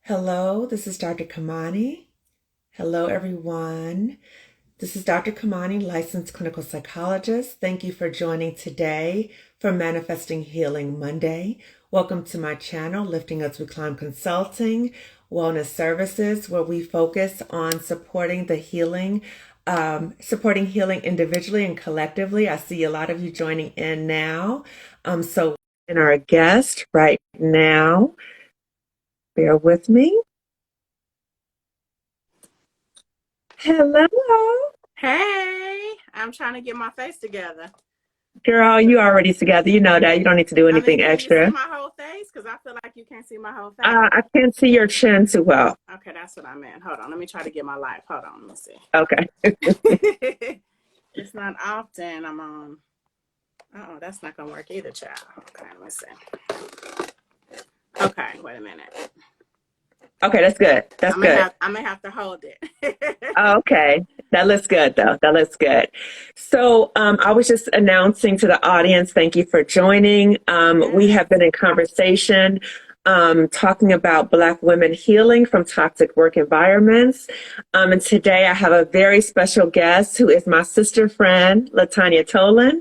Hello, this is Dr. Kamani. Hello, everyone. This is Dr. Kamani, licensed clinical psychologist. Thank you for joining today for Manifesting Healing Monday. Welcome to my channel, Lifting As We Climb Consulting, Wellness Services, where we focus on supporting healing individually and collectively. I see a lot of you joining in now. And our guest right now, bear with me. Hello. Hey, I'm trying to get my face together. Girl, you already together. You know that. You don't need to do anything Can you see extra. my whole face? Because I feel like you can't see my whole face. I can't see your chin too well. Okay, that's what I meant. Hold on. Let me try to get my life. Hold on. Let me see. Okay. It's not often I'm on. Oh, that's not going to work either, child. Okay, let me see. Okay, wait a minute. Okay, that's good. That's good. I'm going to have to hold it. Okay. That looks good, though. That looks good. So I was just announcing to the audience, thank you for joining. We have been in conversation talking about Black women healing from toxic work environments. And today I have a very special guest who is my sister friend, LaTanya Tolan.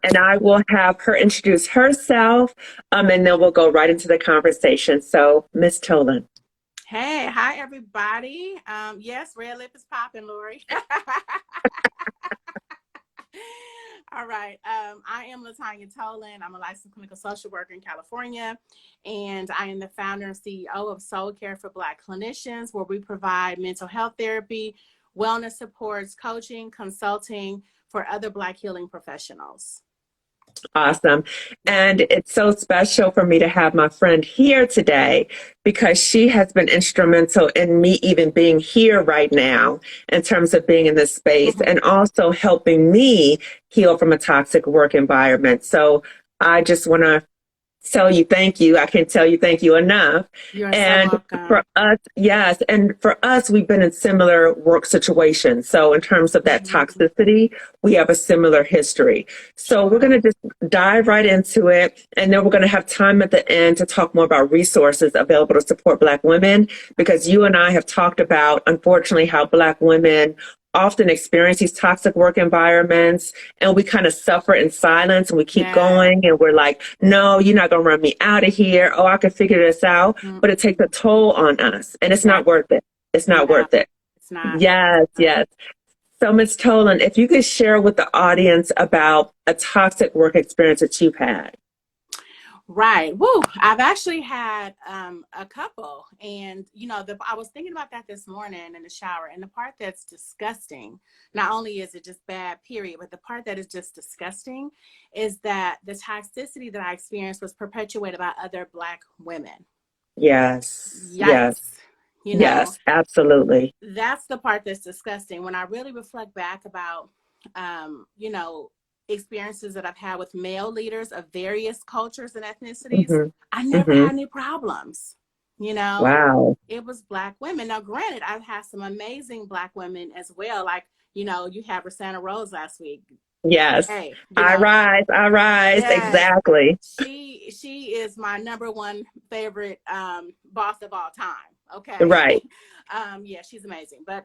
And I will have her introduce herself, and then we'll go right into the conversation. So, Miss Tolan. Hey, hi, everybody. Yes, red lip is popping, Lori. All right. I am LaTanya Tolan. I'm a licensed clinical social worker in California, and I am the founder and CEO of Soul Care for Black Clinicians, where we provide mental health therapy, wellness supports, coaching, consulting for other Black healing professionals. Awesome. And it's so special for me to have my friend here today because she has been instrumental in me even being here right now in terms of being in this space and also helping me heal from a toxic work environment. So I just want to tell you thank you. I can't tell you thank you enough. You're And so welcome. for us, yes. And for us, we've been in similar work situations. So in terms of that toxicity, we have a similar history. So we're going to just dive right into it. And then we're going to have time at the end to talk more about resources available to support Black women, because you and I have talked about, unfortunately, how Black women often experience these toxic work environments, and we kind of suffer in silence, and we keep going, and we're like, no, you're not going to run me out of here. Oh, I can figure this out. But it takes a toll on us, and it's not worth it. It's not worth it. It's not. Yes, yes. So, Ms. Tolan, if you could share with the audience about a toxic work experience that you've had. Right. Woo. I've actually had a couple. And, I was thinking about that this morning in the shower. And the part that's disgusting, not only is it just bad, period, but the part that is just disgusting is that the toxicity that I experienced was perpetuated by other Black women. Yes. Yikes. Yes. Yes, absolutely. That's the part that's disgusting. When I really reflect back about, experiences that I've had with male leaders of various cultures and ethnicities, I never had any problems. Wow. It was Black women. Now, granted, I've had some amazing Black women as well. Like, you had Rosanna Rose last week. Yes. Hey, I rise. Yes. Exactly. She is my number one favorite boss of all time. Okay. Right. Yeah, she's amazing. But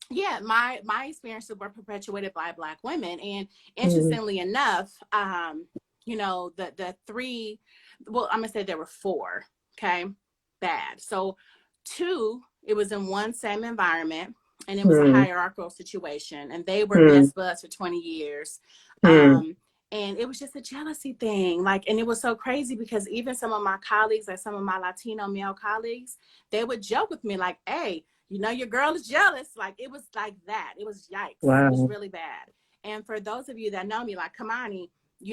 yeah, my experiences were perpetuated by Black women. And interestingly enough, the three, well, I'm going to say there were four, okay, bad. So two, it was in one same environment, and it was a hierarchical situation, and they were best buds for 20 years. And it was just a jealousy thing. And it was so crazy because even some of my colleagues, like some of my Latino male colleagues, they would joke with me like, hey, your girl is jealous. Like, it was like that. It was yikes. Wow. It was really bad. And for those of you that know me, like Kamani,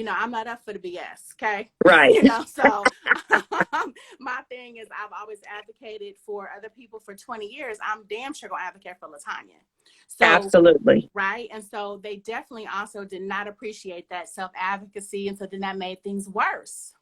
I'm not up for the BS. Okay. Right. So my thing is I've always advocated for other people for 20 years. I'm damn sure going to advocate for LaTanya. So, absolutely. Right. And so they definitely also did not appreciate that self-advocacy. And so then that made things worse,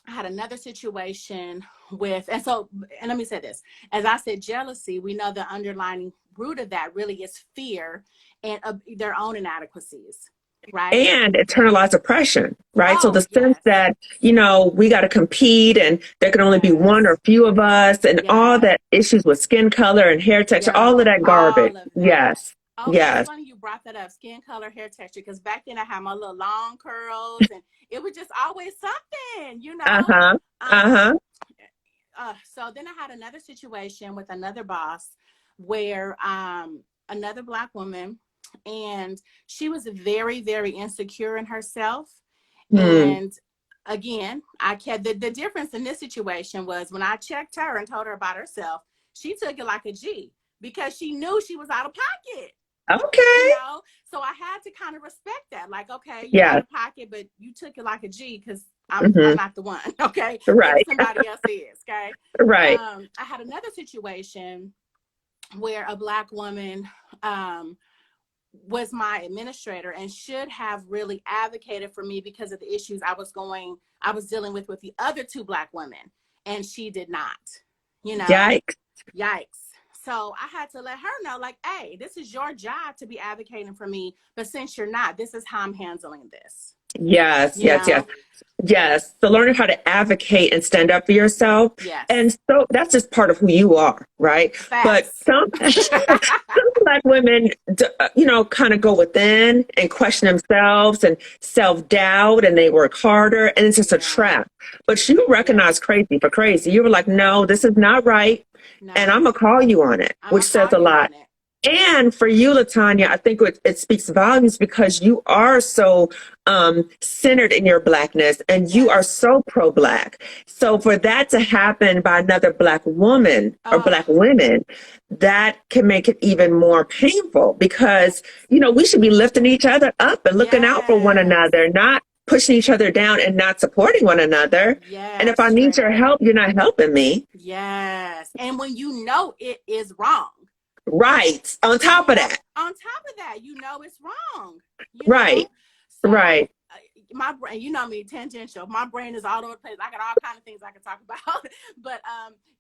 I had another situation and let me say this, as I said, jealousy, we know the underlying root of that really is fear and their own inadequacies. Right. and internalized oppression, right? So Oh, the sense yes. that, we got to compete and there can only be one Yes. or few of us and all Yes. that issues with skin color and hair texture, all of Girl, that garbage. all of that. Yes. Oh, it's Yes. funny you brought that up, skin color, hair texture, because back then I had my little long curls and it was just always something, you know? Uh-huh. Um, Uh-huh. so then I had another situation with another boss where another Black woman, and she was very, very insecure in herself. Hmm. And again, I kept the difference in this situation was when I checked her and told her about herself, she took it like a G because she knew she was out of pocket. You Okay. know, so I had to kind of respect that. Like, okay, you're out Yes. of pocket, but you took it like a G because I'm Hmm. not the one. Okay, maybe Right. somebody else is. Okay, Right. I had another situation where a Black woman um, was my administrator and should have really advocated for me because of the issues I was dealing with the other two Black women, and she did not. You know, Yikes. yikes. So I had to let her know, like, hey, this is your job to be advocating for me, but since you're not, this is how I'm handling this. Yes. You Yes. Yes. know? Yes. So learning how to advocate and stand up for yourself. Yes. And so that's just part of who you are, right? But Facts. some Black women, kind of go within and question themselves and self-doubt and they work harder and it's just a Yeah. trap. But you Yeah. recognize crazy for crazy. You were like, no, this is not right. And No, I'm going to call you on it, I'm which gonna call says a you lot. on it. And for you, LaTanya, I think it speaks volumes because you are so centered in your Blackness and you are Yes. so pro-Black. So for that to happen by another Black woman or Oh, Black women, that can make it even more painful yes. because, we should be lifting each other up and looking out for one Yes. another, not pushing each other down and not supporting one another. And if Yes. I need Straight your up. help, you're not helping me. Yes. And when you know it is wrong, Right. On top of that. on top of that, you know it's wrong, you know? Right. So Right. my brain, you know me, tangential. My brain is all over the place. I got all kind of things I can talk about. But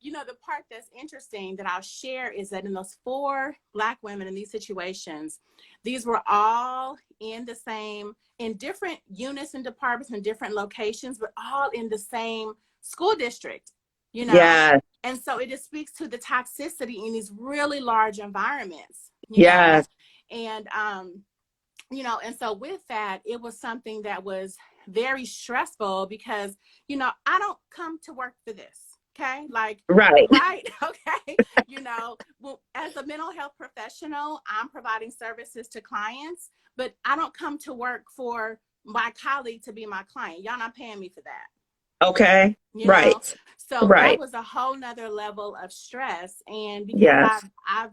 the part that's interesting that I'll share is that in those four Black women in these situations, these were all in different units and departments in different locations, but all in the same school district, you know? Yes. And so it just speaks to the toxicity in these really large environments, Yes. and and so with that, it was something that was very stressful because, I don't come to work for this. Okay. Like, Right. right. Okay. Well, as a mental health professional, I'm providing services to clients, but I don't come to work for my colleague to be my client. Y'all not paying me for that. Okay. You know, Right. so that Right. was a whole nother level of stress. And because Yes. I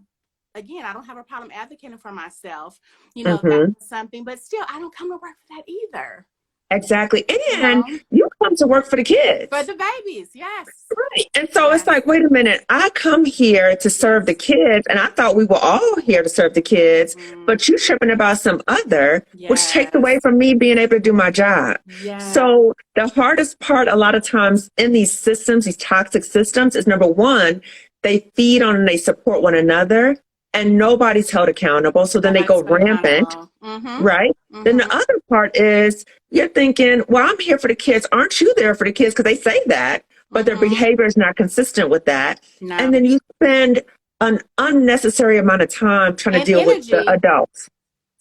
don't have a problem advocating for myself, that Hmm. was something, but still, I don't come to work for that either, Exactly. you And know, you come to work for the for kids. the babies. Yes. Right. And so it's Yes. like, wait a minute, I come here to serve the Yes. kids, and I thought we were all here to serve the kids, Mm-hmm. but you tripping about some other, which takes away Yes. from me being able to do my job. Yes. So the hardest part a lot of times in these systems, these toxic systems, is number one, they feed on and they support one another, and nobody's held accountable. So then they go Nobody's held rampant, accountable. Mm-hmm. right? Then the Mm-hmm. other part is you're thinking, well, I'm here for the kids. Aren't you there for the kids? Because they say that, but their Mm-hmm. behavior is not consistent with that. No. And then you spend an unnecessary amount of time trying to And deal with the energy. adults.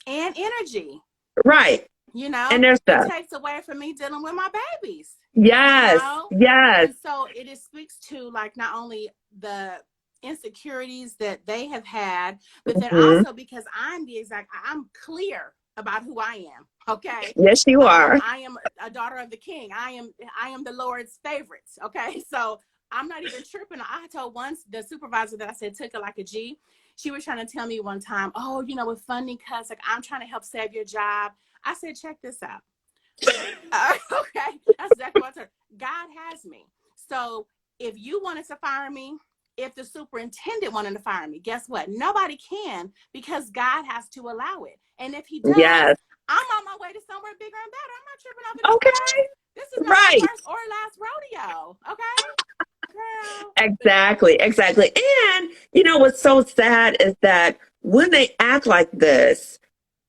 And energy. Right. And there's It stuff. takes away from me dealing with my babies, Yes. Yes. and so it speaks to like not only the insecurities that they have had, but then Hmm. also because I'm clear about who I am. Okay. Yes, you are. I am a daughter of the king. I am the Lord's favorites. Okay. So I'm not even tripping. I told once the supervisor that I said took it like a G. She was trying to tell me one time, oh, with funding cuts, like I'm trying to help save your job. I said, check this out. Okay, that's exactly what I said. God has me. So if you wanted to fire me, if the superintendent wanted to fire me, guess what? Nobody can because God has to allow it. And if he does, Yes. I'm on my way to somewhere bigger and better. I'm not tripping over this Okay. girl. This is not my Right. first or last rodeo. Okay, girl. Exactly. Exactly. And what's so sad is that when they act like this,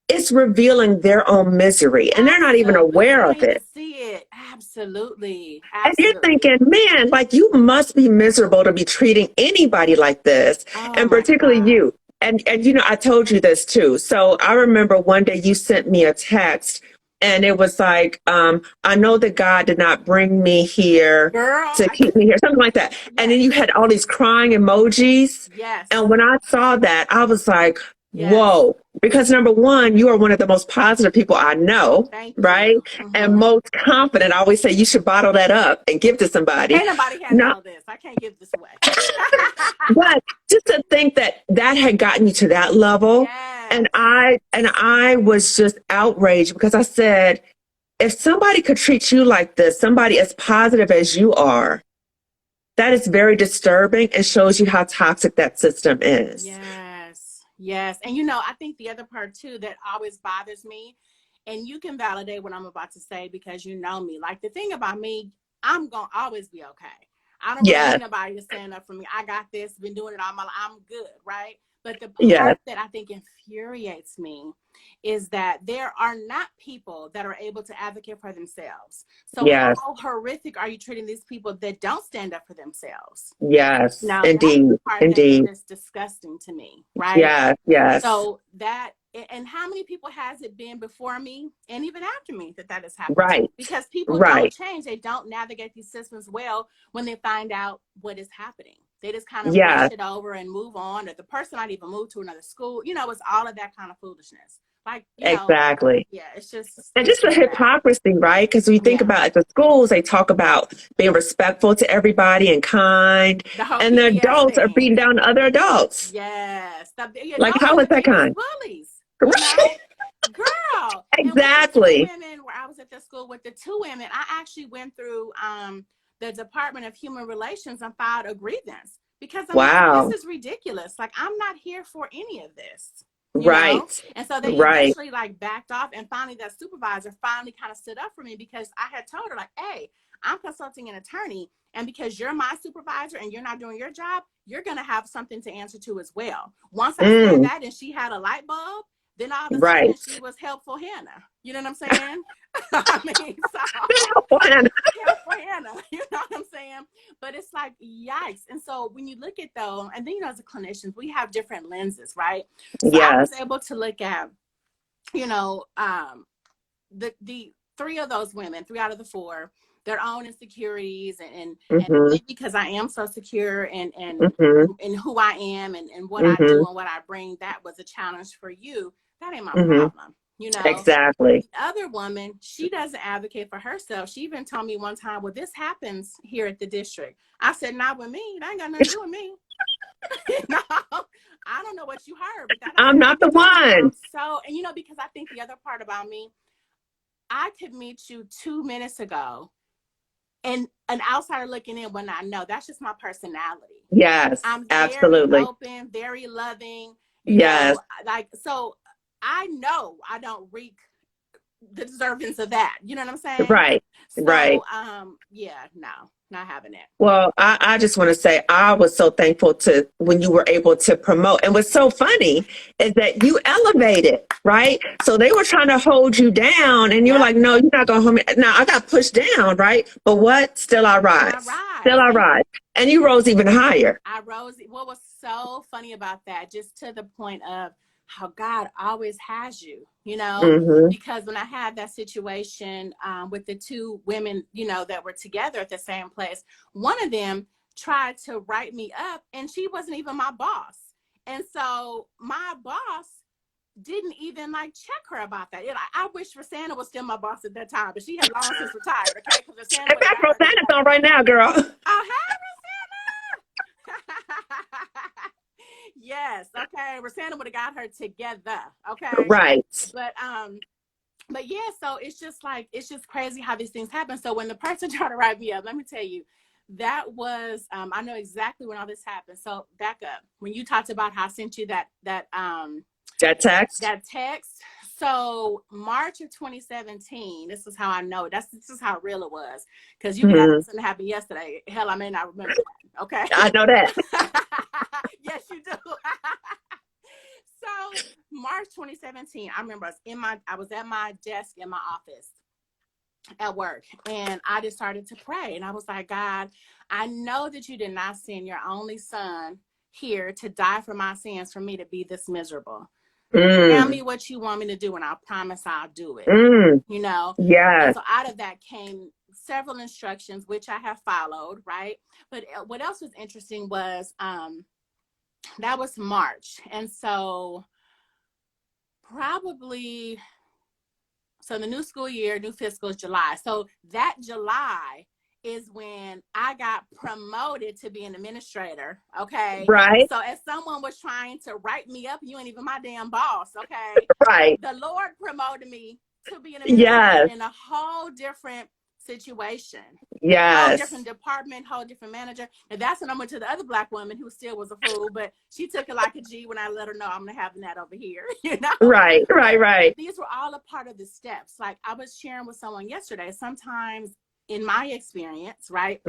it's revealing their own misery, and they're not even aware of it. See it. Absolutely. And you're thinking, man, like, you must be miserable to be treating anybody like this, and particularly you. And you know, I told you this too. So I remember one day you sent me a text, and it was like, I know that God did not bring me here to keep me here, something like that. Yes. And then you had all these crying emojis. Yes. And when I saw that, I was like, whoa, because number one, you are one of the most positive people I know, right? And most confident. I always say you should bottle that up and give to somebody. Ain't nobody has all this. I can't give this away. But just to think that that had gotten you to that level. And I was just outraged because I said, if somebody could treat you like this, somebody as positive as you are, that is very disturbing and shows you how toxic that system is. Yes. And, you know, I think the other part, too, that always bothers me, and you can validate what I'm about to say because you know me. Like, the thing about me, I'm going to always be okay. I don't really need nobody to stand up for me. I got this, been doing it all my life. I'm good, right? But the part that I think infuriates me is that there are not people that are able to advocate for themselves. So how horrific are you treating these people that don't stand up for themselves? Yes, now, indeed. It's disgusting to me, right? Yes. So that, and how many people has it been before me and even after me that has happened? Right. Because people don't change. They don't navigate these systems well when they find out what is happening. They just kind of brush it over and move on. Or the person might even move to another school. You know, it's all of that kind of foolishness. Like, you know, it's just. And just the hypocrisy, right? Because when you think about at the schools, they talk about being respectful to everybody and kind. And the adults are beating down other adults. Yes. Like, how is that kind? Bullies. You know? Girl. Exactly. And with the 2 women, where I was at the school with the 2 women, I actually went through the Department of Human Relations and filed a grievance because I'm like, this is ridiculous. Like, I'm not here for any of this. You know? And so they eventually like backed off, and finally that supervisor finally kind of stood up for me because I had told her, like, hey, I'm consulting an attorney, and because you're my supervisor and you're not doing your job, you're going to have something to answer to as well. Once I said that and she had a light bulb, then all of a sudden she was helpful Hannah. You know what I'm saying? I mean, so helpful Hannah. You know what I'm saying? But it's like, yikes. And so when you look at though, and then, you know, as a clinician, we have different lenses, right? So I was able to look at, you know, the 3 of those women, 3 out of the 4, their own insecurities and because I am so secure in who I am and what I do and what I bring, that was a challenge for you. That ain't my problem, you know? Exactly. The other woman, she doesn't advocate for herself. She even told me one time, well, this happens here at the district. I said, not with me. That ain't got nothing to do with me. No, I don't know what you heard, but I'm not the one. So, and you know, because I think the other part about me, I could meet you 2 minutes ago and an outsider looking in when I know. That's just my personality. Yes, I'm very absolutely open, very loving. You know, like, so I know I don't reek the deservings of that. You know what I'm saying? Right. So, no, not having it. Well, I just want to say I was so thankful to when you were able to promote. And what's so funny is that you elevated, right? So they were trying to hold you down and you're like, no, you're not going to hold me. Now I got pushed down, right? But what? Still I rise. Still I rise. And you rose even higher. I rose. What was so funny about that, just to the point of how God always has you, you know, because when I had that situation with the 2 women, you know, that were together at the same place, one of them tried to write me up and she wasn't even my boss. And so my boss didn't even like check her about that. I wish Rosanna was still my boss at that time, but she had long since retired. Okay, because Rosanna. In fact, Rosanna's on right now, girl. Oh, hey, Rosanna. Yes. Okay. Rosanna would have got her together. Okay. Right. But yeah, so it's just crazy how these things happen. So when the person tried to write me up, let me tell you, that was, I know exactly when all this happened. So back up when you talked about how I sent you that text. So March of 2017, this is how I know it. This is how real it was. Because you got something happen yesterday. Hell, I may not remember that. Okay. I know that. Yes, you do. So March 2017, I remember I was at my desk in my office at work, and I just started to pray, and I was like, God, I know that you did not send your only son here to die for my sins for me to be this miserable. Tell me what you want me to do, and I promise I'll do it. You know? Yes. And so out of that came several instructions, which I have followed, right? But what else was interesting was that was March. And so so the new school year, new fiscal is July. So that July is when I got promoted to be an administrator. Okay. Right. So as someone was trying to write me up, you ain't even my damn boss. Okay. Right. The Lord promoted me to be an administrator in a whole different situation. Whole different department, whole different manager. And that's when I went to the other Black woman who still was a fool, but she took it like a G when I let her know I'm gonna have that over here. You know? Right. These were all a part of the steps. Like I was sharing with someone yesterday, sometimes in my experience, right?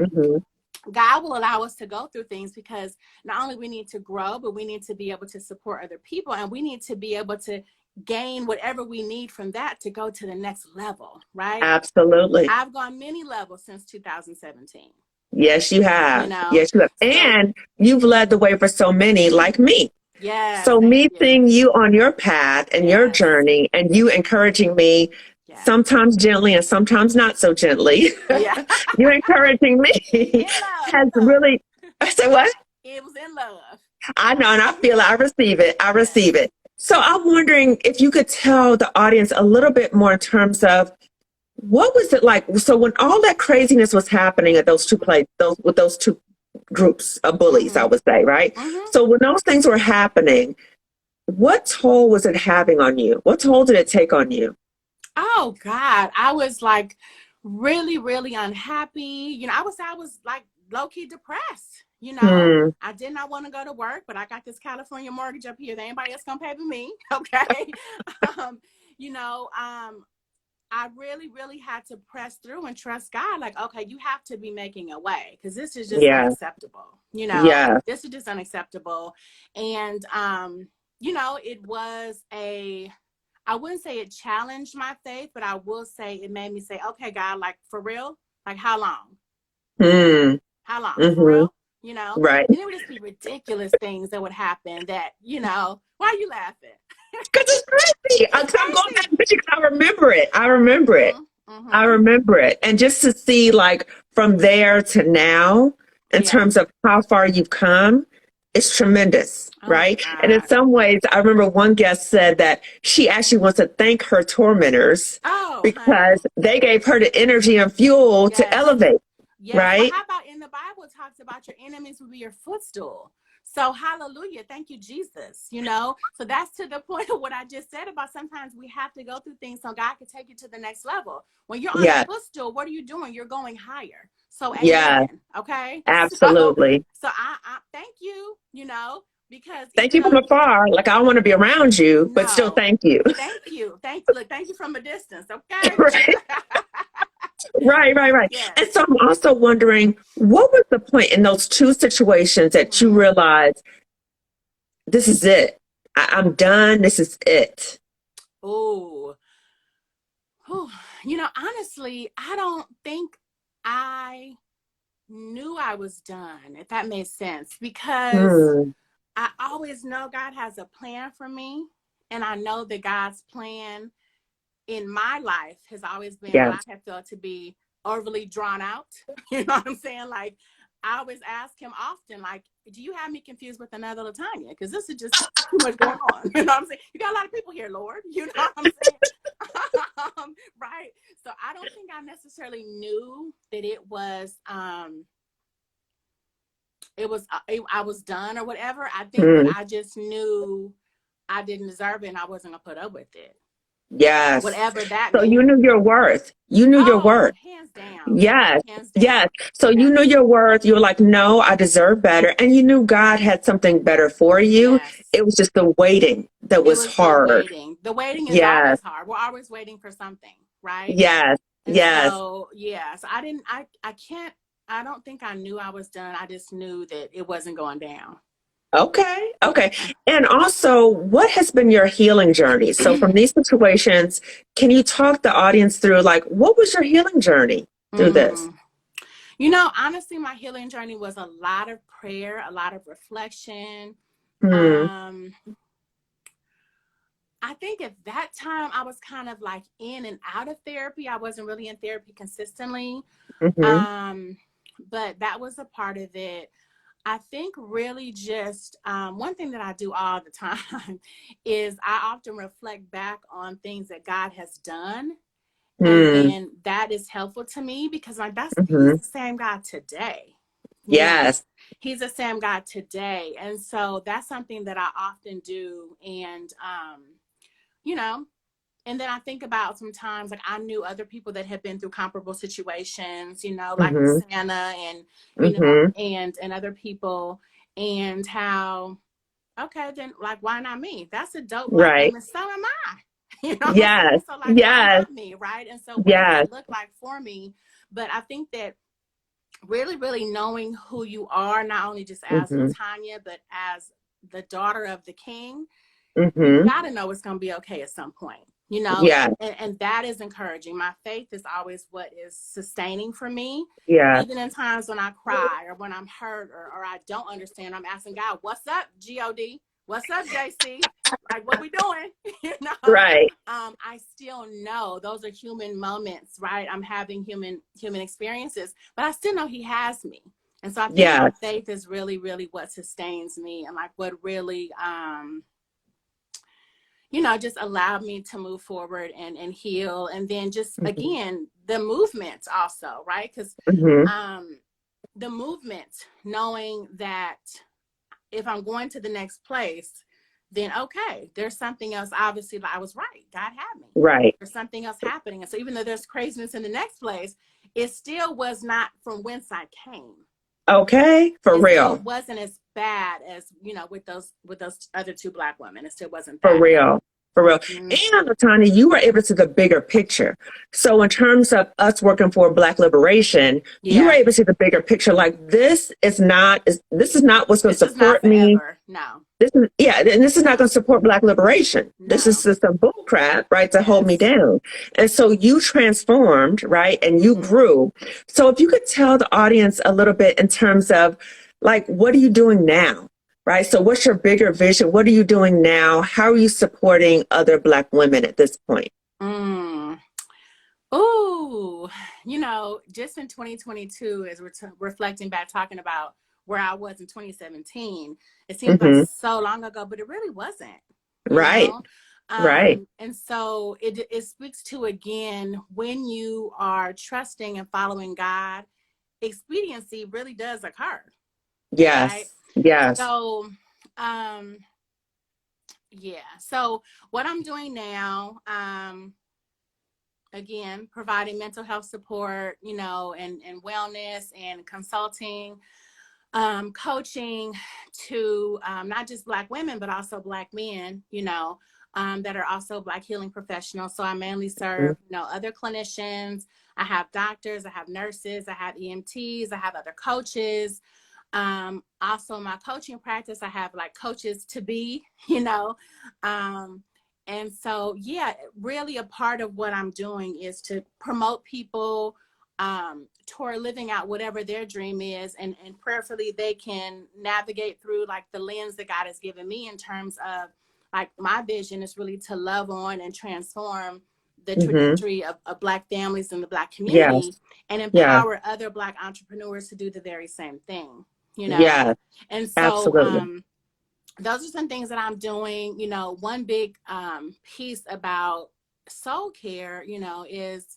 God will allow us to go through things because not only we need to grow, but we need to be able to support other people, and we need to be able to gain whatever we need from that to go to the next level, right? Absolutely. I've gone many levels since 2017. Yes, you have. You know? Yes, you have. And you've led the way for so many like me. Yes. So me seeing you on your path and your journey, and you encouraging me sometimes gently and sometimes not so gently. You encouraging me has really, I said what? It was in love. I know, and I feel it. I receive it. I receive it. So I'm wondering if you could tell the audience a little bit more in terms of what was it like? So when all that craziness was happening at those two places, with those two groups of bullies, I would say, right? So when those things were happening, what toll was it having on you? What toll did it take on you? Oh God, I was like really, really unhappy. You know, I was like low-key depressed. You know, I did not want to go to work, but I got this California mortgage up here that anybody else gonna pay for me. Okay. You know, I really, really had to press through and trust God. Like, okay, you have to be making a way because this is just unacceptable. You know, this is just unacceptable. And, you know, it was I wouldn't say it challenged my faith, but I will say it made me say, okay, God, like for real, like how long? How long? For real? You know? Right. And it would just be ridiculous things that would happen that, you know, why are you laughing? Because it's crazy. I'm going back because I remember it. I remember it. And just to see like from there to now, in terms of how far you've come, it's tremendous, right? And in some ways, I remember one guest said that she actually wants to thank her tormentors because they gave her the energy and fuel to elevate. Right? Well, how about in the Bible it talks about your enemies will be your footstool. So hallelujah. Thank you, Jesus. You know, so that's to the point of what I just said about sometimes we have to go through things so God can take you to the next level. When you're on the footstool, what are you doing? You're going higher. So amen. Okay. Absolutely. So I thank you, you know, because thank you from afar. Like I don't want to be around you, but still thank you. Thank you. Look, thank you from a distance. Okay. Right. Yes. And so I'm also wondering, what was the point in those two situations that you realized this is it? I'm done. This is it. Oh, you know, honestly, I don't think I knew I was done, if that makes sense, because I always know God has a plan for me. And I know that God's plan in my life has always been what I have felt to be overly drawn out. You know what I'm saying? Like, I always ask him often, like, do you have me confused with another LaTanya? Because this is just too much going on. You know what I'm saying? You got a lot of people here, Lord. You know what I'm saying? Right. So I don't think I necessarily knew that it was I was done or whatever. I think that I just knew I didn't deserve it and I wasn't gonna put up with it. Yes. Whatever that So means. you knew your worth. You knew your worth. Hands down. Yes. Hands down. Yes. So you knew your worth. You were like, no, I deserve better. And you knew God had something better for you. Yes. It was just the waiting that was hard. The waiting is always hard. We're always waiting for something, right? Yes. And yes. So I don't think I knew I was done. I just knew that it wasn't going down. Okay. Okay. And also, what has been your healing journey? So from these situations, can you talk the audience through like what was your healing journey through this? Mm. You know, honestly, my healing journey was a lot of prayer, a lot of reflection. Hmm. Um, I think at that time I was kind of like in and out of therapy. I wasn't really in therapy consistently. Mm-hmm. Um, but that was a part of it. I think really just one thing that I do all the time is I often reflect back on things that God has done. And Hmm. then that is helpful to me because like he's Mm-hmm. the same God today. You know, Yes. he's the same God today. And so that's something that I often do. And you know, and then I think about sometimes like I knew other people that had been through comparable situations, you know, like Mm-hmm. Santa and you know Mm-hmm. and other people, and how okay then like why not me? That's a dope black Right. woman, so am I. You know what I'm Yes. saying? So like why Yes. not me, right? And so what does Yes. that look like for me? But I think that really knowing who you are, not only just as Mm-hmm. LaTanya, but as the daughter of the king, you Mm-hmm. got to know it's going to be okay at some point, you know, Yes. and that is encouraging. My faith is always what is sustaining for me. Yes. Even in times when I cry or when I'm hurt or I don't understand, I'm asking God, what's up, God? What's up, JC? Like, what we doing? You know, Right. I still know those are human moments, right? I'm having human experiences, but I still know He has me. And so I think my Yes. faith is really what sustains me and like what really you know, just allowed me to move forward and heal. And then just Mm-hmm. again, the movement also, right? Because Mm-hmm. um, the movement, knowing that if I'm going to the next place, then okay, there's something else. Obviously, I was right. God had me. Right. There's something else happening. And so even though there's craziness in the next place, it still was not from whence I came. Okay. For It still real. wasn't as bad as, you know, with those other two black women. It still wasn't For that. real. For real. Mm-hmm. And Latanya, you were able to see the bigger picture. So in terms of us working for Black liberation, you were Yeah. able to see the bigger picture. Like this is not what's going to This is not support me. forever. No, This is yeah, and this is not no, going to support Black liberation. This is no. just a bull crap, right, to hold me Yes. down. And so you transformed, right, and you Mm-hmm. grew. So if you could tell the audience a little bit in terms of like what are you doing now? Right. So what's your bigger vision? What are you doing now? How are you supporting other Black women at this point? Mm. Ooh, you know, just in 2022, as we're reflecting back, talking about where I was in 2017, it seems like Mm-hmm. so long ago, but it really wasn't, you Right. know? Right. And so it speaks to, again, when you are trusting and following God, expediency really does occur, right? Yes. Yes. So, um, yeah. So what I'm doing now, again, providing mental health support, you know, and wellness and consulting, coaching to not just Black women, but also Black men, you know, that are also Black healing professionals. So I mainly serve, you know, other clinicians. I have doctors, I have nurses, I have EMTs, I have other coaches. Also my coaching practice, I have like coaches to be, you know, and so, yeah, really a part of what I'm doing is to promote people toward living out whatever their dream is. And prayerfully, they can navigate through like the lens that God has given me in terms of like my vision is really to love on and transform the Mm-hmm. trajectory of Black families and the Black community Yes. and Yeah. empower other Black entrepreneurs to do the very same thing, you know? Yes. And so, Absolutely. those are some things that I'm doing. You know, one big piece about soul care, you know, is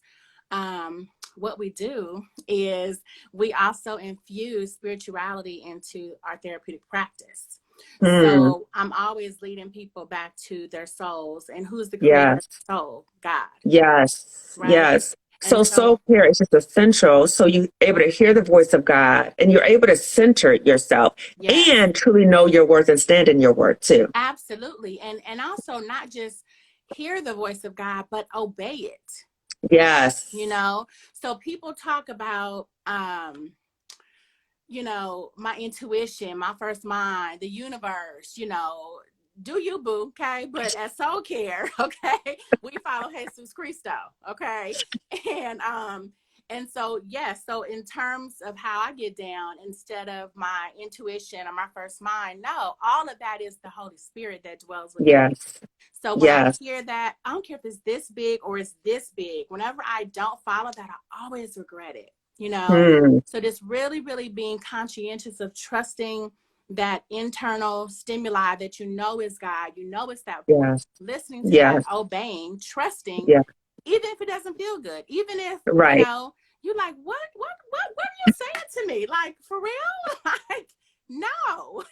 what we do is we also infuse spirituality into our therapeutic practice. Hmm. So I'm always leading people back to their souls and who's the creator of Yes. the soul? God, Yes, right? yes. And So so, soul care is just essential. So you're able to hear the voice of God and you're able to center yourself yes, and truly know your worth and stand in your worth too. absolutely. And also not just hear the voice of God, but obey it. You Yes. know, so people talk about my intuition, my first mind, the universe, do you, boo, okay? But as soul care, okay, we follow Jesus Christo, okay? And so, yes, so in terms of how I get down, instead of my intuition or my first mind, no, all of that is the Holy Spirit that dwells within me. Yes. So when I Yes. hear that, I don't care if it's this big or it's this big, whenever I don't follow that, I always regret it, So just really, really being conscientious of trusting that internal stimuli that is God, it's that voice, Yes. listening to that, Yes. obeying, trusting, Yeah. even if it doesn't feel good, even if, Right. you're like, what are you saying to me? Like, for real? Like, no.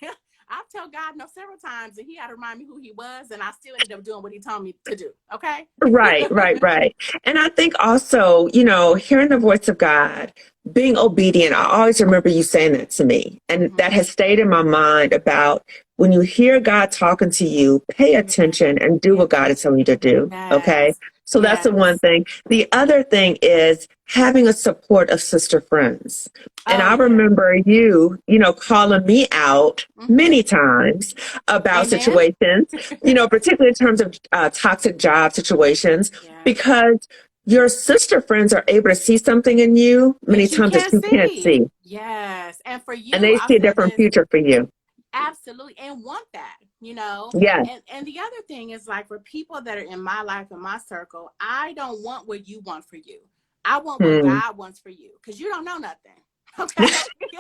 I've told God no several times, and he had to remind me who he was, and I still ended up doing what he told me to do. Okay. Right. And I think also, hearing the voice of God, being obedient. I always remember you saying that to me. And that has stayed in my mind about when you hear God talking to you, pay attention and do what God is telling you to do. Yes. Okay. So that's the one thing. The other thing is having a support of sister friends. And I remember you, calling me out many times about situations, particularly in terms of toxic job situations, because your sister friends are able to see something in you many times that you can't see. Yes. And for you, and they see a different future for you. Absolutely. And want that, Yeah. And the other thing is, like, for people that are in my life, in my circle, I don't want what you want for you. I want what God wants for you, because you don't know nothing. Okay. We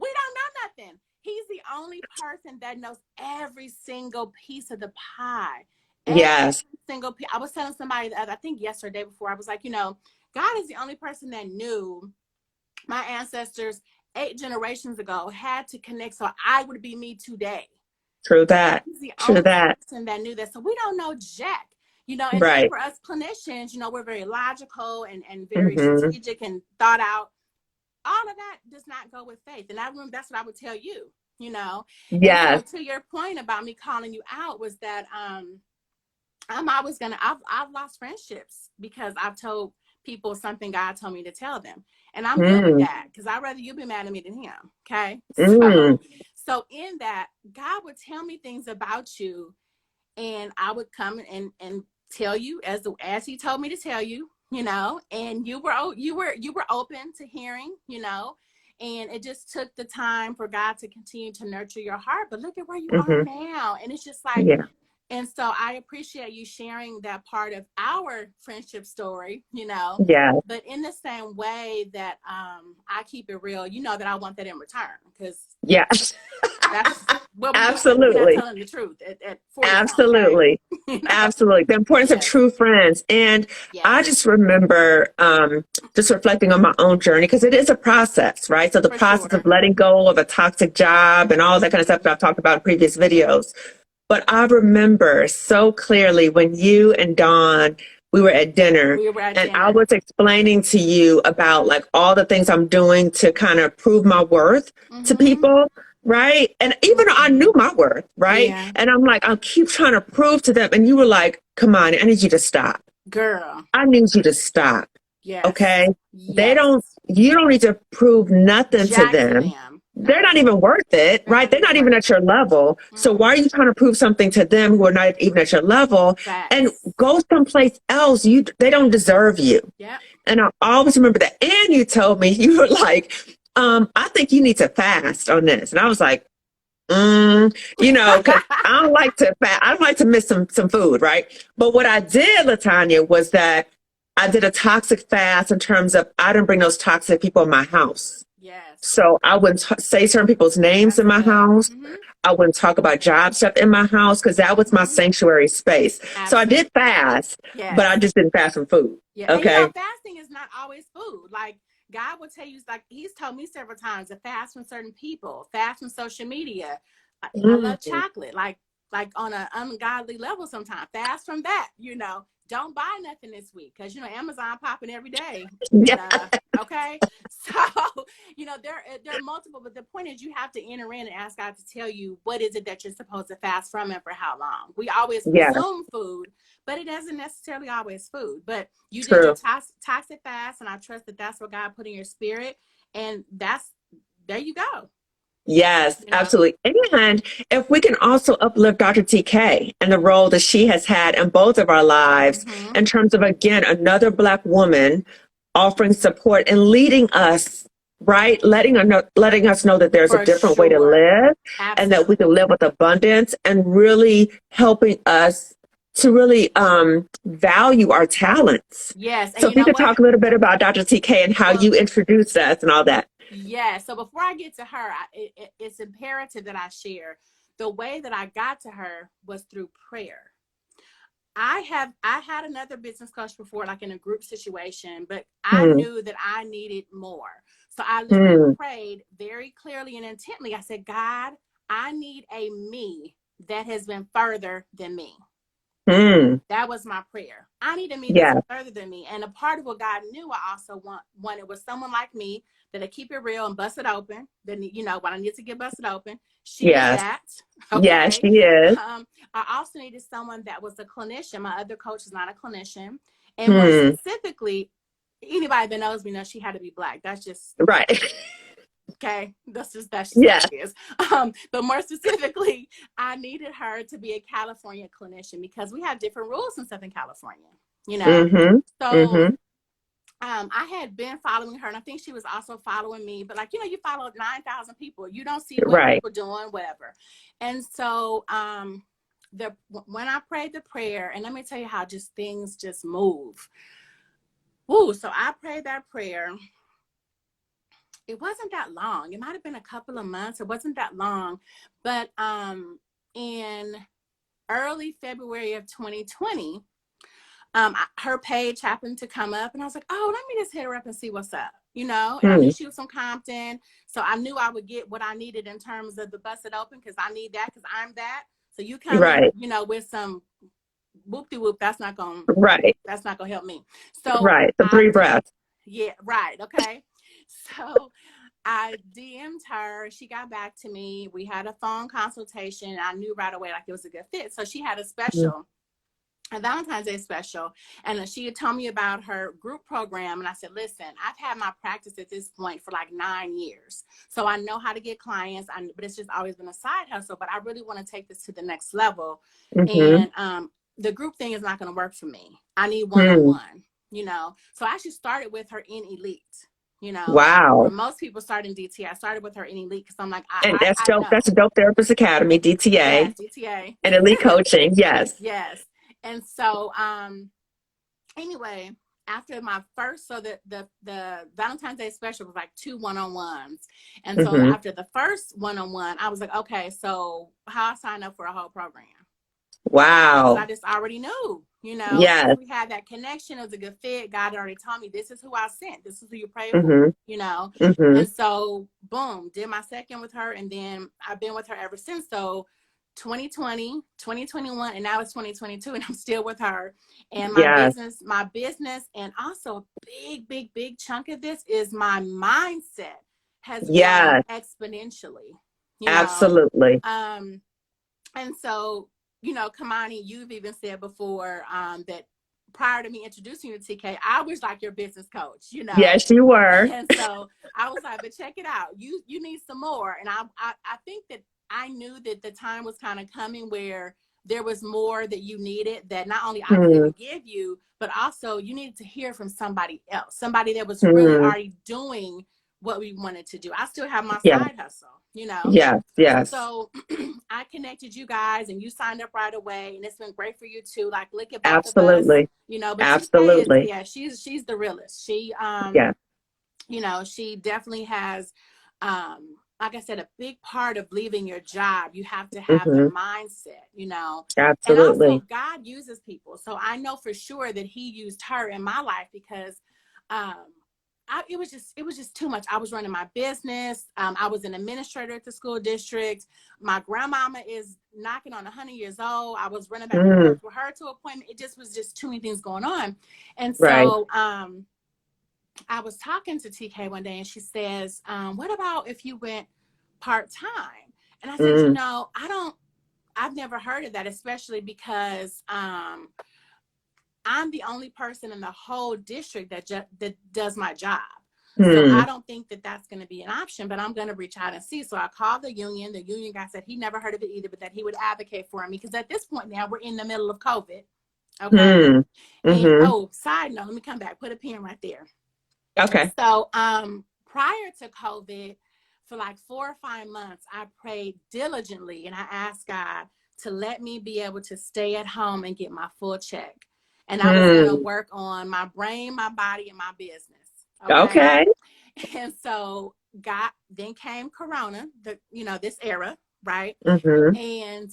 don't know nothing. He's the only person that knows every single piece of the pie. Yes. Every single piece. I was telling somebody, I think yesterday before, I was like, God is the only person that knew my ancestors 8 generations ago had to connect so I would be me today. True that. He's the True only that. person that knew that. So we don't know jack, and right. then for us clinicians, we're very logical and very strategic and thought out. All of that does not go with faith. And that's what I would tell you, Yes. And so to your point about me calling you out was that I've lost friendships because I've told people something God told me to tell them. And I'm good with that, because I'd rather you be mad at me than him. Okay. So in that, God would tell me things about you, and I would come and tell you as he told me to tell you, and you were open to hearing, and it just took the time for God to continue to nurture your heart. But look at where you are now. And it's just like, and so I appreciate you sharing that part of our friendship story, but in the same way that I keep it real, that I want that in return, because that's what we absolutely do. We're not telling the truth at 40. Absolutely. Okay? Absolutely. The importance of true friends. And I just remember just reflecting on my own journey, because it is a process, right? So the process of letting go of a toxic job and all that kind of stuff that I've talked about in previous videos. But I remember so clearly when you and Dawn, we were at dinner, and I was explaining to you about like all the things I'm doing to kind of prove my worth to people. Right. And even though I knew my worth, right. Yeah. And I'm like, I'll keep trying to prove to them. And you were like, come on, I need you to stop. Girl. I need you to stop. Yes. Okay. Yes. You don't need to prove nothing to them. They're not even worth it, right? They're not even at your level. So why are you trying to prove something to them who are not even at your level? And go someplace else. They don't deserve you. Yeah. And I always remember that. And you told me, you were like, I think you need to fast on this. And I was like, because I don't like to fast. I don't like to miss some food, right? But what I did, LaTanya, was that I did a toxic fast in terms of I didn't bring those toxic people in my house. Yes. So I wouldn't say certain people's names in my house. I wouldn't talk about job stuff in my house, because that was my sanctuary space. Absolutely. So I did fast, but I just didn't fast from food. Yeah. Okay. And fasting is not always food. Like, God will tell you, like he's told me several times, to fast from certain people, fast from social media. I love chocolate, like on an ungodly level sometimes. Fast from that, Don't buy nothing this week, because, Amazon popping every day. Okay. So, there are multiple, but the point is you have to enter in and ask God to tell you what is it that you're supposed to fast from and for how long. We always presume food, but it isn't necessarily always food. But you did your toxic fast, and I trust that that's what God put in your spirit. And there you go. Yes, You know? absolutely. And if we can also uplift Dr. TK and the role that she has had in both of our lives in terms of, again, another Black woman offering support and leading us, right? Letting us know that there's a For different way to sure. live and that we Absolutely. can live with abundance, and really helping us to really value our talents. Yes. And So you if you know could what? talk a little bit about Dr. TK and how Well, you introduced us and all that. yeah. So before I get to her, it's imperative that I share the way that I got to her was through prayer. I had another business coach before, like in a group situation, but I Hmm. knew that I needed more. So I literally Hmm. prayed very clearly and intently. I said, God, I need a me that has been further than me. Hmm. That was my prayer. I need a me that's Yeah. further than me. And a part of what God knew I also wanted was someone like me that'll keep it real and bust it open. Then, you know, when I need to get busted open, she is Yes. that. Yes, Okay. she is. I also needed someone that was a clinician. My other coach is not a clinician. And more Hmm. specifically, anybody that knows me knows she had to be Black. That's just Right. okay. That's just what Yes. it is. But more specifically, I needed her to be a California clinician because we have different rules in Southern California, you know. Mm-hmm. So Mm-hmm. I had been following her, and I think she was also following me. But like, you know, you follow 9,000 people, you don't see what Right. people doing, whatever. And so when I prayed the prayer, and let me tell you how just things just move. Woo! So I prayed that prayer. It wasn't that long. It might have been a couple of months. It wasn't that long, but in early February of 2020, her page happened to come up, and I was like, oh, let me just hit her up and see what's up, you know. And I Hmm. knew she was from Compton, so I knew I would get what I needed in terms of the busted open, because I need that, because I'm that. So you coming, Right. you know, with some whoop-de-whoop, that's not gonna Right. help me. So Right. The three breaths. yeah, right, okay. So I DM'd her. She got back to me. We had a phone consultation. I knew right away like it was a good fit. So she had a Valentine's Day special, and she had told me about her group program. And I said, listen, I've had my practice at this point for like 9 years. So I know how to get clients, but it's just always been a side hustle. But I really want to take this to the next level. Mm-hmm. And the group thing is not going to work for me. I need Hmm. one-on-one, you know. So I actually started with her in Elite. You know, where Wow. most people start in DTA, I started with her in Elite because I'm like, And that's I dope. know. That's a Dope Therapist Academy, Yes, DTA, DTA. and Elite Coaching. Yes. Yes. And so anyway, after my first, so the Valentine's Day special was like 2 one-on-ones. And so Mm-hmm. after the first one-on-one, I was like, okay, so how I sign up for a whole program? Because I Wow. just already knew, you know, Yes. we had that connection. It was a good fit. God already told me, this is who I sent. This is who you pray for, Mm-hmm. you know. Mm-hmm. And so, boom, did my second with her. And then I've been with her ever since. So 2020, 2021, and now it's 2022, and I'm still with her. And Yes. my business, and also a big chunk of this is my mindset has grown Yes. exponentially, you know. Absolutely. And so, you know, Kimani, you've even said before that prior to me introducing you to TK, I was like your business coach, you know. Yes, you were. And so I was like, but check it out. You need some more. And I think that I knew that the time was kind of coming where there was more that you needed, that not only I could Hmm. even give you, but also you needed to hear from somebody else, somebody that was really Hmm. already doing what we wanted to do. I still have my Yeah. side hustle, you know. Yes. Yes. So I connected you guys, and you signed up right away, and it's been great for you too. Like, look at both of us, Absolutely. you know. But TK is, Absolutely. yeah, she's the realest. She Yeah. you know, she definitely has like I said, a big part of leaving your job, you have to have the Mm-hmm. mindset, you know. And also Absolutely. God uses people. So I know for sure that he used her in my life because it was just too much. I was running my business. I was an administrator at the school district. My grandmama is knocking on 100 years old. I was running back and Mm. forth with her to appointment. It was just too many things going on. And Right. so I was talking to TK one day, and she says, what about if you went part-time? And I said, you Mm. know, I've never heard of that, especially because I'm the only person in the whole district that does my job. So I don't think that that's going to be an option, but I'm going to reach out and see. So I called the union. The union guy said he never heard of it either, but that he would advocate for me, because at this point now we're in the middle of COVID. Okay. And side note, let me come back, put a pin right there. Okay. So prior to COVID, for like 4 or 5 months, I prayed diligently and I asked God to let me be able to stay at home and get my full check. And I was going to work on my brain, my body, and my business. Okay. And so then came Corona, this era, right? And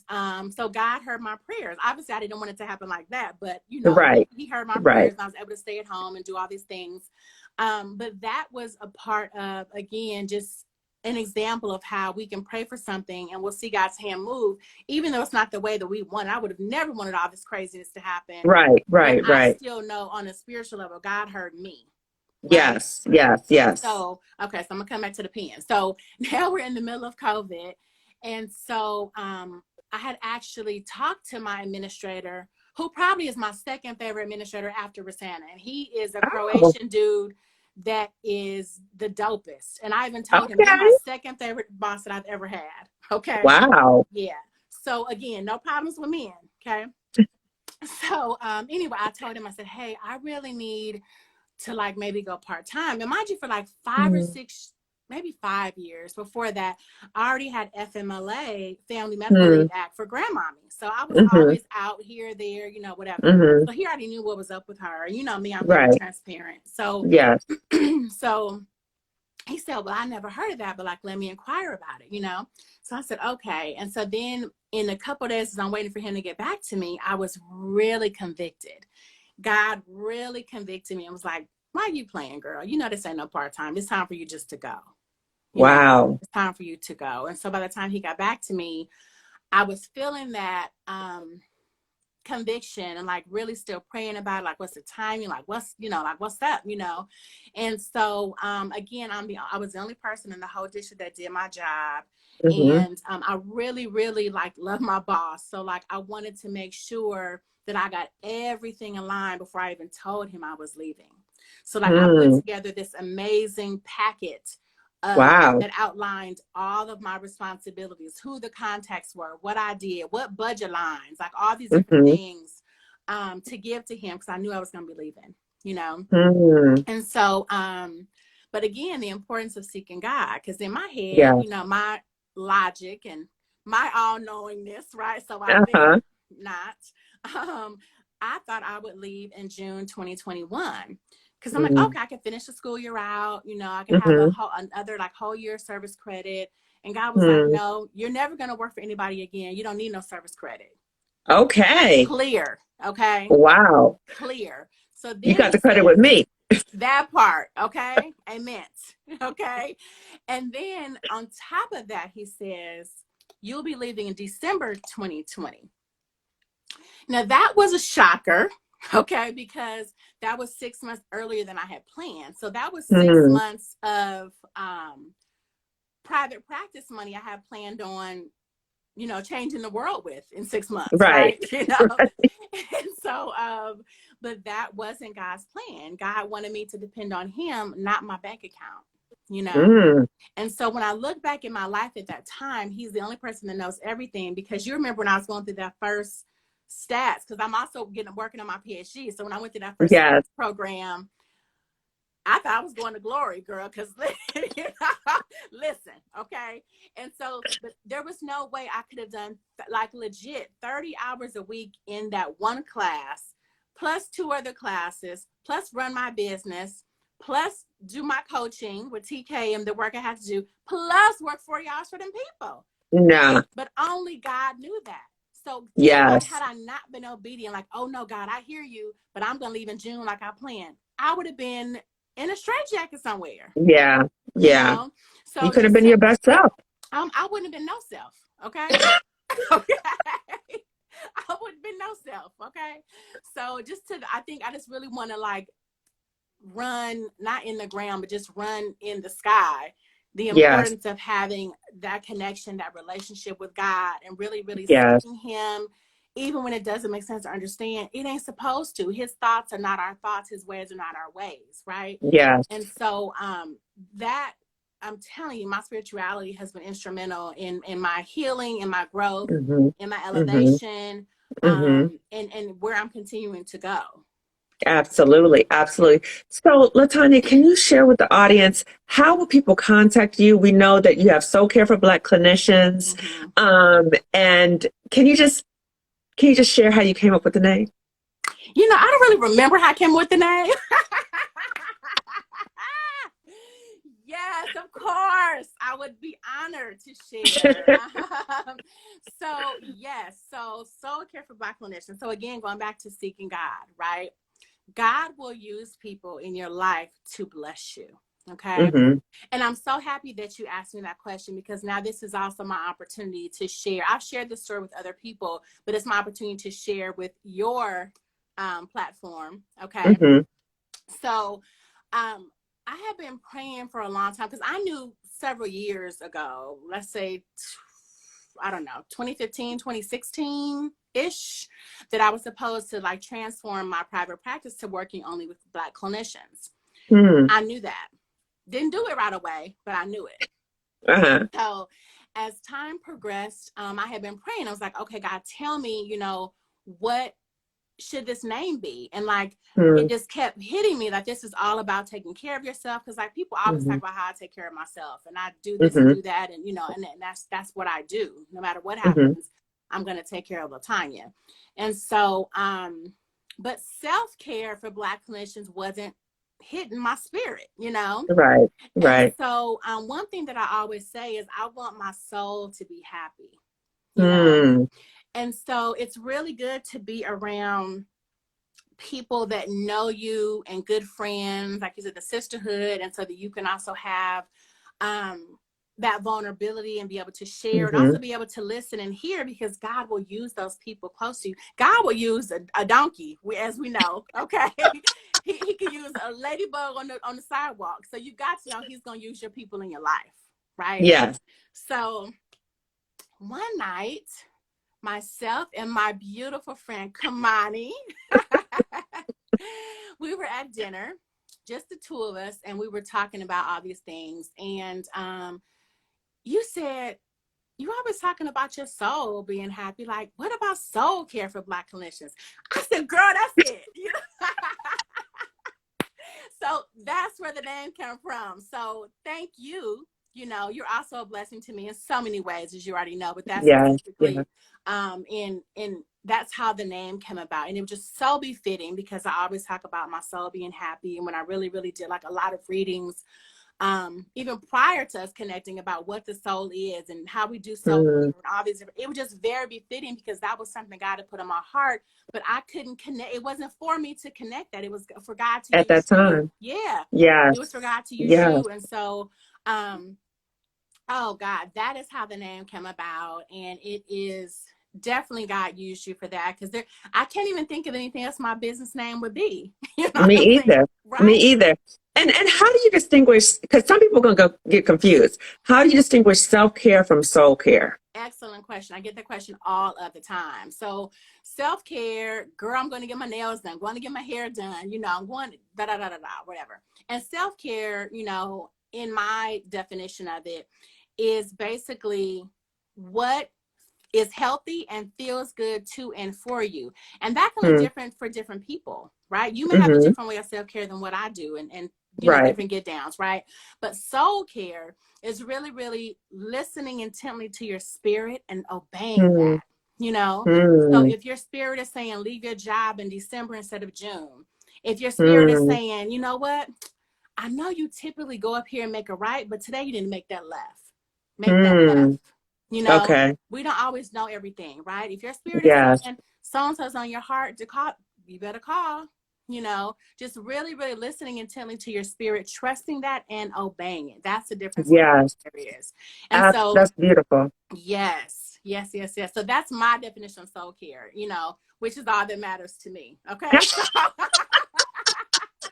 so God heard my prayers. Obviously, I didn't want it to happen like that, but right. He heard my prayers, and I was able to stay at home and do all these things. But that was a part of, again, just an example of how we can pray for something and we'll see God's hand move, even though it's not the way that we want. I would have never wanted all this craziness to happen. Right. I still know on a spiritual level, God heard me. Right? Yes. So, okay, so I'm gonna come back to the pen. So now we're in the middle of COVID. And so I had actually talked to my administrator, who probably is my second favorite administrator after Rosanna. And he is a Croatian dude that is the dopest. And I even told him, you're my second favorite boss that I've ever had. Okay. Wow. Yeah. So again, no problems with men. Okay. So anyway, I told him, I said, hey, I really need to like maybe go part-time. And mind you, for like 5 or 6, maybe 5 years before that, I already had FMLA, Family Medical Leave Act, for grandmommy. So I was always out here, there, whatever. So he already knew what was up with her. You know me, I'm very transparent. So so he said, well, I never heard of that, but like, let me inquire about it, So I said, okay. And so then in a couple of days, as I'm waiting for him to get back to me, I was really convicted. God really convicted me and was like, why are you playing, girl? This ain't no part-time. It's time for you just to go. It's time for you to go. And so by the time he got back to me, I was feeling that conviction and like really still praying about like, what's the timing? Like, what's up, And so, again, I was the only person in the whole district that did my job. And I really, really like love my boss. So like, I wanted to make sure that I got everything in line before I even told him I was leaving. So like I put together this amazing packet that outlined all of my responsibilities, who the contacts were, what I did, what budget lines, like all these different things to give to him, because I knew I was going to be leaving, And so, but again, the importance of seeking God, because in my head, my logic and my all-knowingness, right? So I think not. I thought I would leave in June 2021, because I'm like, okay, I can finish the school year out. I can have another like whole year service credit. And God was like, no, you're never going to work for anybody again. You don't need no service credit. Okay. Clear. Okay. Wow. Clear. So then you got the credit with me. That part. Okay. Amen. Okay. And then on top of that, he says, you'll be leaving in December 2020. Now that was a shocker, okay, because that was 6 months earlier than I had planned. So that was 6 months of private practice money I had planned on, changing the world with in 6 months, right? And so, but that wasn't God's plan. God wanted me to depend on him, not my bank account, And so when I look back in my life at that time, he's the only person that knows everything, because you remember when I was going through that first stats, because I'm also working on my PhD. So when I went through that first stats program, I thought I was going to glory, girl, because listen, okay? And so, but there was no way I could have done like legit 30 hours a week in that one class, plus 2 other classes, plus run my business, plus do my coaching with TK and the work I had to do, plus work 40 hours for them people. No. But only God knew that. So like, had I not been obedient, like, oh no, God, I hear you, but I'm going to leave in June like I planned, I would have been in a straitjacket somewhere. Yeah. So you could have been your best self. I wouldn't have been no self. Okay. Okay. I wouldn't have been no self. Okay. So I think I just really want to like run, not in the ground, but just run in the sky. The importance of having that connection, that relationship with God, and really, really seeking him even when it doesn't make sense to understand, it ain't supposed to. His thoughts are not our thoughts. His ways are not our ways, right? Yes. And so that, I'm telling you, my spirituality has been instrumental in my healing, in my growth, Mm-hmm. in my Mm-hmm. elevation, Mm-hmm. and where I'm continuing to go. Absolutely. Absolutely. So, LaTanya, can you share with the audience, how will people contact you? We know that you have Soul Care for Black Clinicians. And can you just share how you came up with the name? You know, I don't really remember how I came up with the name. Yes, of course. I would be honored to share. So, yes. So, Soul Care for Black Clinicians. So, again, going back to seeking God, right? God will use people in your life to bless you. Okay. Mm-hmm. And I'm so happy that you asked me that question, because now this is also my opportunity to share. I've shared this story with other people, but it's my opportunity to share with your platform. Okay. Mm-hmm. So I have been praying for a long time, because I knew several years ago, let's say, I don't know, 2015, 2016 ish, that I was supposed to like transform my private practice to working only with Black clinicians. I knew that. Didn't do it right away, but I knew it. So as time progressed, I had been praying. I was like, okay, God, tell me, you know, what should this name be? And like, it just kept hitting me like, this is all about taking care of yourself. Because like, people always talk about how I take care of myself, and I do this and do that, and you know, and that's what I do. No matter what happens, I'm going to take care of LaTanya. And so but self-care for Black clinicians wasn't hitting my spirit, you know. Right. And so one thing that I always say is, I want my soul to be happy, you know. And so it's really good to be around people that know you, and good friends, like you said, the sisterhood, and so that you can also have that vulnerability and be able to share, and also be able to listen and hear, because God will use those people close to you. God will use a donkey, as we know, okay? he can use a ladybug on the sidewalk. So you got to know He's going to use your people in your life, right? Yes. So one night, myself and my beautiful friend Kimani, we were at dinner, just the two of us, and we were talking about all these things. And you said, you always talking about your soul being happy. Like, what about soul care for Black clinicians? I said, girl, that's it. You know? So that's where the name came from. So thank you. You know, you're also a blessing to me in so many ways, as you already know, but that's specifically in that's how the name came about. And it was just so befitting, because I always talk about my soul being happy. And when I really, really did like a lot of readings, even prior to us connecting, about what the soul is and how we do soul care and all these, it was just very befitting, because that was something God had put in my heart, but I couldn't connect. It wasn't for me to connect that. It was for God to use at that time. you. Yeah. Yes. It was for God to use you. And so, oh God, that is how the name came about. And it is definitely God used you for that, because I can't even think of anything else my business name would be. You know, Me either. right? Me either. And how do you distinguish, because some people are going to get confused, how do you distinguish self-care from soul care? Excellent question. I get that question all of the time. So self-care, girl, I'm going to get my nails done, I'm going to get my hair done, you know, I'm going whatever. And self-care, you know, in my definition of it, is basically what is healthy and feels good to and for you. And that can look different for different people, right? You may have a different way of self-care than what I do, and you know, different get downs, right? But soul care is really, really listening intently to your spirit and obeying that, you know? So if your spirit is saying, leave your job in December instead of June, if your spirit is saying, you know what, I know you typically go up here and make a right, but today you didn't make that left. Make that left. You know, we don't always know everything, right? If your spirit is saying so-and-so's on your heart to call, you better call. You know, just really, really listening intently to your spirit, trusting that and obeying it. That's the difference. Yes. There is. And so that's beautiful. Yes. So that's my definition of soul care, you know, which is all that matters to me. Okay.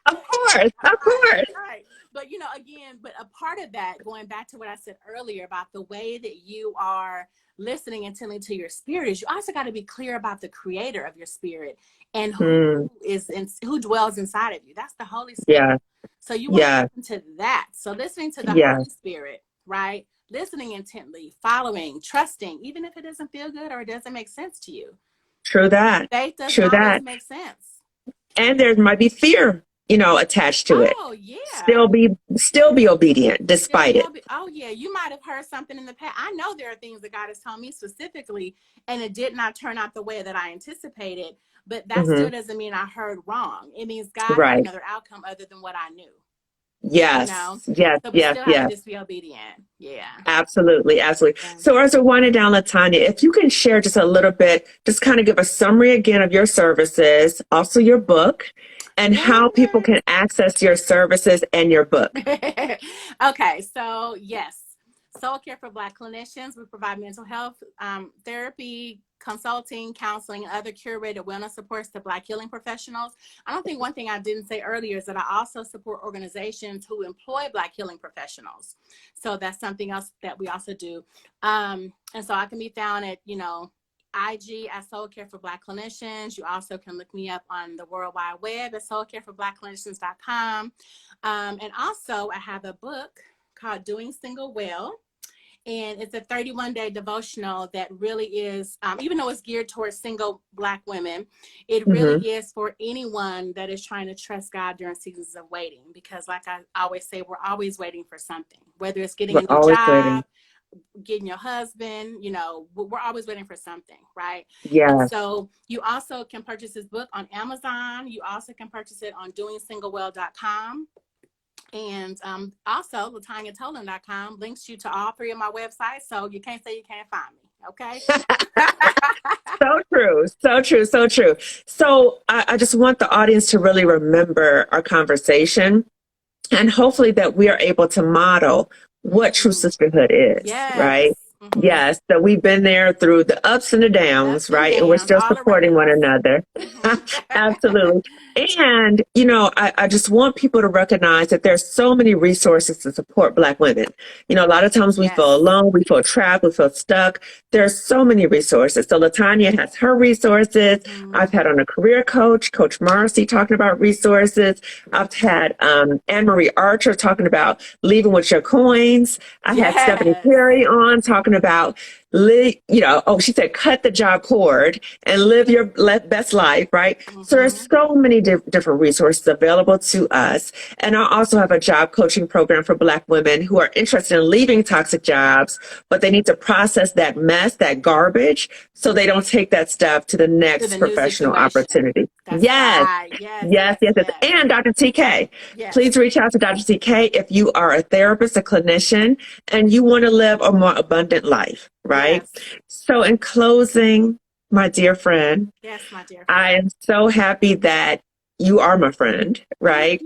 Of course, of course. Right. But again, but a part of that, going back to what I said earlier about the way that you are listening and tending to your spirit, is you also got to be clear about the creator of your spirit and who dwells inside of you. That's the Holy Spirit. Yeah. So you want to listen to that. So listening to the Holy Spirit, right? Listening intently, following, trusting, even if it doesn't feel good or it doesn't make sense to you. True that. Faith doesn't always make sense. And there might be fear, attached to it. Oh, yeah. Still be obedient despite it. Oh, yeah. You might have heard something in the past. I know there are things that God has told me specifically, and it did not turn out the way that I anticipated, but that still doesn't mean I heard wrong. It means God had another outcome other than what I knew. Yes. Yes. So we still have to just be obedient. Yeah. Absolutely. Absolutely. Yeah. So as we're winding down, LaTanya, if you can share just a little bit, just kind of give a summary again of your services, also your book, and how people can access your services and your book. Okay. So yes. Soul Care for Black Clinicians. We provide mental health therapy, consulting, counseling, and other curated wellness supports to Black healing professionals. I don't think one thing I didn't say earlier is that I also support organizations who employ Black healing professionals. So that's something else that we also do. And so I can be found at, IG at Soul Care for Black Clinicians. You also can look me up on the World Wide Web at soulcareforblackclinicians.com. And also I have a book called Doing Single Well. And it's a 31-day devotional that really is, even though it's geared towards single Black women, it really is for anyone that is trying to trust God during seasons of waiting. Because like I always say, we're always waiting for something, whether it's getting a new job, getting your husband, we're always waiting for something, right? Yeah. And so you also can purchase this book on Amazon. You also can purchase it on doingsinglewell.com. And also, LaTanyaTolan.com links you to all three of my websites, so you can't say you can't find me, okay? So true, so true, so true. So I just want the audience to really remember our conversation, and hopefully that we are able to model what true sisterhood is, right? Yes, that we've been there through the ups and the downs, right? And we're still supporting one another. Absolutely. And, I just want people to recognize that there's so many resources to support Black women. A lot of times we feel alone, we feel trapped, we feel stuck. There's so many resources. So LaTanya has her resources. I've had on a career coach, Coach Marcy, talking about resources. I've had s.annemariearcher talking about leaving with your coins. I had Stephanie Perry on talking about, she said, cut the job cord and live your best life, right? So there's so many different resources available to us. And I also have a job coaching program for Black women who are interested in leaving toxic jobs, but they need to process that mess, that garbage, so they don't take that step to the next professional opportunity. Yes. And Dr. TK, please reach out to Dr. TK if you are a therapist, a clinician, and you want to live a more abundant life, right? So in closing, my dear friend, I am so happy that you are my friend, right?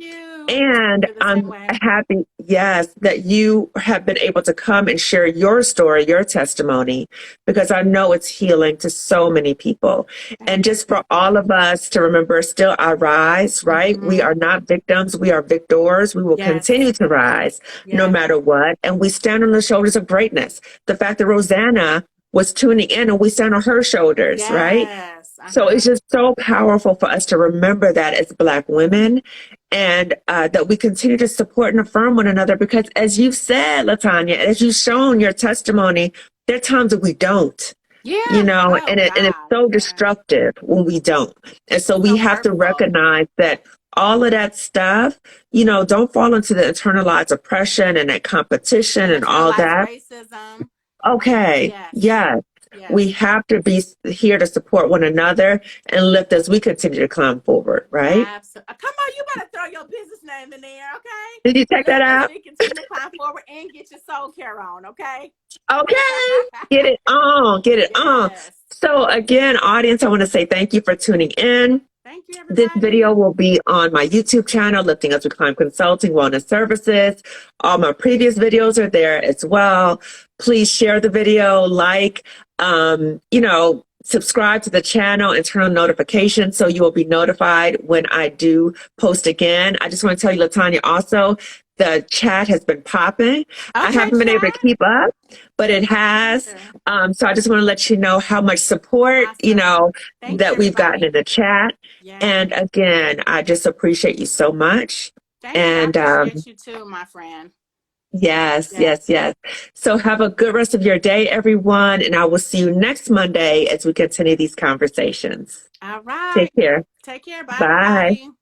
And I'm happy, that you have been able to come and share your story, your testimony, because I know it's healing to so many people. And just for all of us to remember, still I rise, right? We are not victims. We are victors. We will continue to rise no matter what. And we stand on the shoulders of greatness. The fact that Rosanna was tuning in and we stand on her shoulders, right? So it's just so powerful for us to remember that as Black women, and that we continue to support and affirm one another, because as you've said, LaTanya, as you've shown your testimony, there are times that we don't, and it's so destructive when we don't. And so we have to recognize that all of that stuff, don't fall into the internalized oppression and that competition and all that. Racism. Okay. Yes. We have to be here to support one another and lift as we continue to climb forward, right? Absolutely. Come on, you better throw your business name in there, okay? Did you check that out? We continue to climb forward and get your soul care on, okay? Okay. Get it on. Get it on. So again, audience, I want to say thank you for tuning in. Thank you, everybody. This video will be on my YouTube channel, Lifting As We Climb Consulting Wellness Services. All my previous videos are there as well. Please share the video, subscribe to the channel and turn on notifications so you will be notified when I do post again. I just want to tell you, LaTanya, also, the chat has been popping. I haven't been able to keep up, but it has. So I just want to let you know how much support, you know, that we've gotten in the chat. And again, I just appreciate you so much. And I appreciate you too, my friend. Yes. So have a good rest of your day, everyone. And I will see you next Monday as we continue these conversations. All right. Take care. Take care. Bye. Bye. Everybody.